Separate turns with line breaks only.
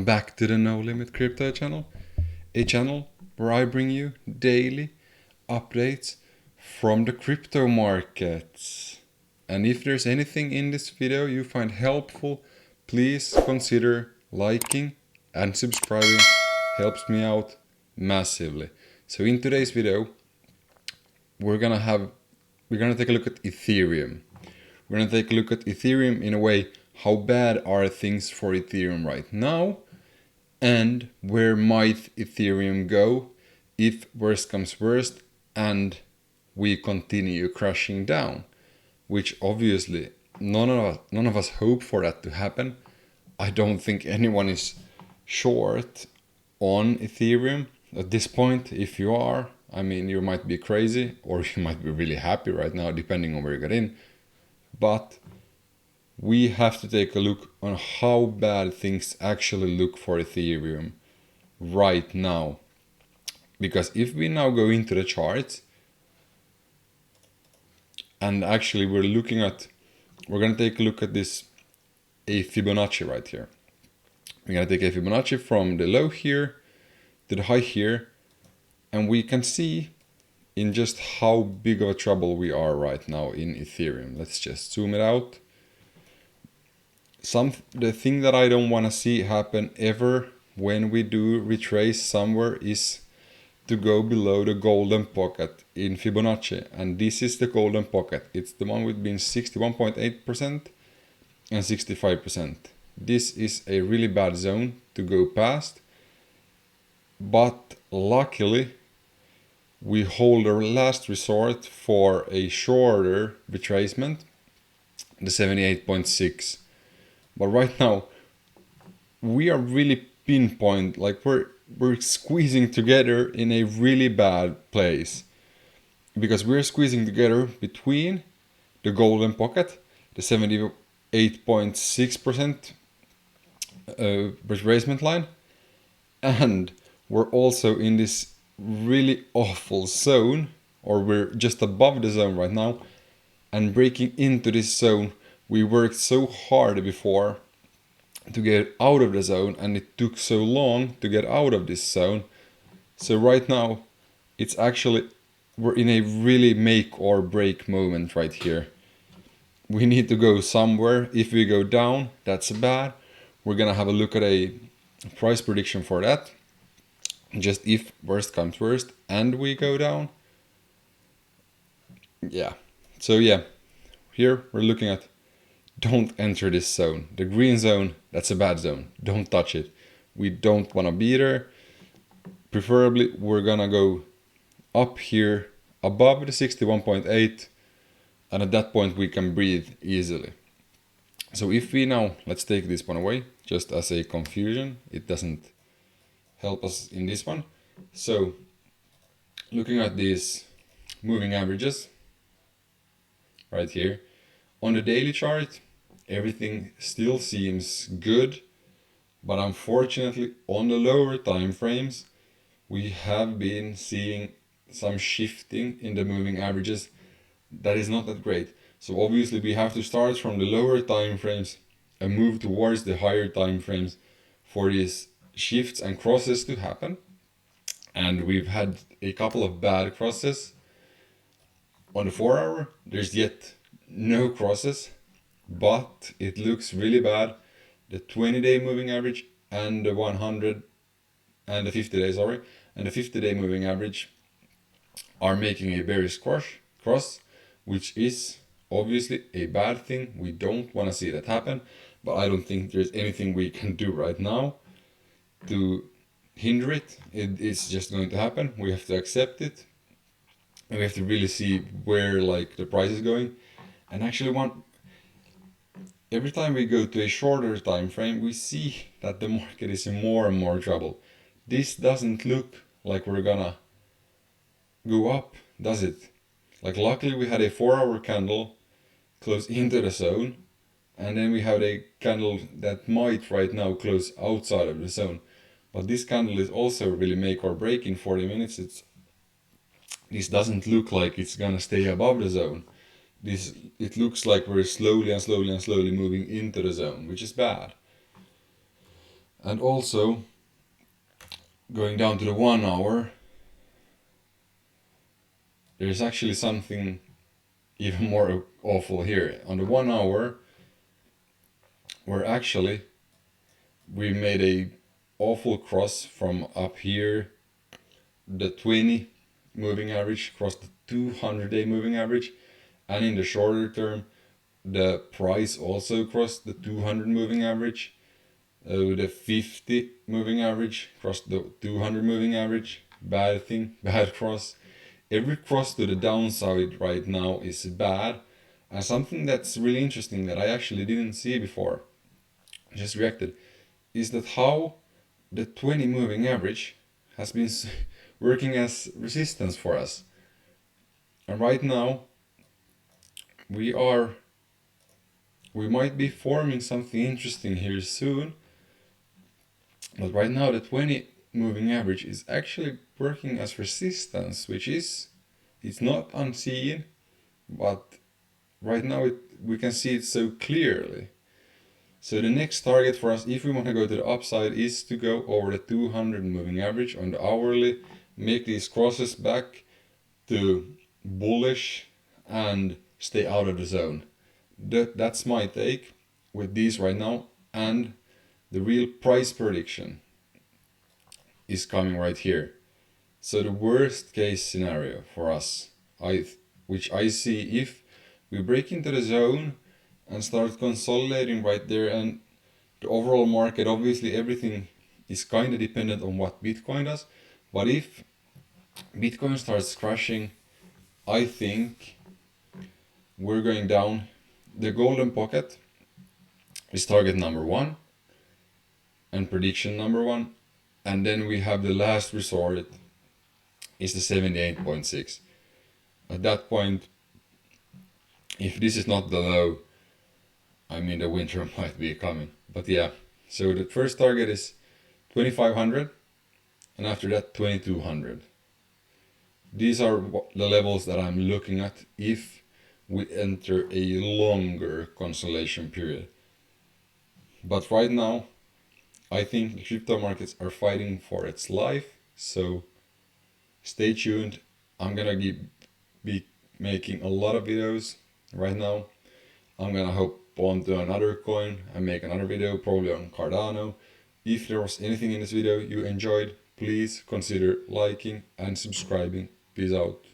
back to the No Limit Crypto channel, a channel where I bring you daily updates from the crypto markets. And if there's anything in this video you find helpful, please consider liking and subscribing. Helps me out massively. So in today's video, we're gonna take a look at Ethereum. We're gonna take a look at Ethereum in a way, how bad are things for Ethereum right now? And where might Ethereum go if worst comes worst and we continue crashing down? Which obviously none of us hope for that to happen. I don't think anyone is short on Ethereum at this point. If you are, I mean, you might be crazy or you might be really happy right now, depending on where you got in. But we have to take a look on how bad things actually look for Ethereum right now. Because if we now go into the charts, and actually we're going to take a look at this, a Fibonacci right here. We're going to take a Fibonacci from the low here to the high here, and we can see in just how big of a trouble we are right now in Ethereum. Let's just zoom it out. The thing that I don't want to see happen ever when we do retrace somewhere is to go below the golden pocket in Fibonacci. And this is the golden pocket. It's the one with been 61.8% and 65%. This is a really bad zone to go past. But luckily, we hold our last resort for a shorter retracement, the 78.6. But right now, we are really pinpoint, like we're squeezing together in a really bad place. Because we're squeezing together between the golden pocket, the 78.6% retracement line, and we're also in this really awful zone, or we're just above the zone right now, and breaking into this zone. We worked so hard before to get out of the zone, and it took so long to get out of this zone. So right now, it's actually, we're in a really make or break moment right here. We need to go somewhere. If we go down, that's bad. We're gonna have a look at a price prediction for that. Just if worst comes worst and we go down. Yeah. So yeah, here we're looking at, don't enter this zone. The green zone, that's a bad zone. Don't touch it. We don't want to be there. Preferably, we're gonna go up here above the 61.8, and at that point we can breathe easily. So if we now, let's take this one away, just as a confusion. It doesn't help us in this one. So looking at these moving averages right here, on the daily chart, everything still seems good, but unfortunately on the lower time frames, we have been seeing some shifting in the moving averages that is not that great. So obviously we have to start from the lower time frames and move towards the higher time frames for these shifts and crosses to happen. And we've had a couple of bad crosses. On the 4 hour, there's yet no crosses, but it looks really bad. The 20-day moving average and the 100 and the 50-day, sorry, and the 50-day moving average are making a bearish cross, which is obviously a bad thing. We don't want to see that happen, but I don't think there's anything we can do right now to hinder it. It's just going to happen. We have to accept it, and we have to really see where like the price is going. And actually, every time we go to a shorter time frame, we see that the market is in more and more trouble. This doesn't look like we're gonna go up, does it? Like luckily we had a 4-hour candle close into the zone, and then we have a candle that might right now close outside of the zone. But this candle is also really make or break in 40 minutes. This doesn't look like it's gonna stay above the zone. It looks like we're slowly moving into the zone, which is bad. And also, going down to the 1 hour, there's actually something even more awful here. On the 1 hour, we made a awful cross from up here, the 20 moving average across the 200-day moving average, and in the shorter term, the price also crossed the 200 moving average, the 50 moving average crossed the 200 moving average. Bad thing, bad cross. Every cross to the downside right now is bad. And something that's really interesting that I actually didn't see before, just reacted, is that how the 20 moving average has been working as resistance for us. And right now, we might be forming something interesting here soon. But right now, the 20 moving average is actually working as resistance, which it's not unseen, but right now we can see it so clearly. So the next target for us, if we want to go to the upside, is to go over the 200 moving average on the hourly, make these crosses back to bullish and stay out of the zone. That's my take with these right now, and the real price prediction is coming right here. So the worst case scenario for us, which I see, if we break into the zone and start consolidating right there, and the overall market, obviously everything is kind of dependent on what Bitcoin does, but if Bitcoin starts crashing, I think we're going down. The golden pocket is target number 1 and prediction number 1, and then we have the last resort is the 78.6. At that point, if this is not the low, I mean the winter might be coming. But yeah, so the first target is 2500, and after that 2200. These are the levels that I'm looking at if we enter a longer consolidation period. But right now, I think the crypto markets are fighting for its life, so stay tuned. I'm gonna be making a lot of videos right now. I'm gonna hop onto another coin and make another video, probably on Cardano. If there was anything in this video you enjoyed, please consider liking and subscribing. Peace out.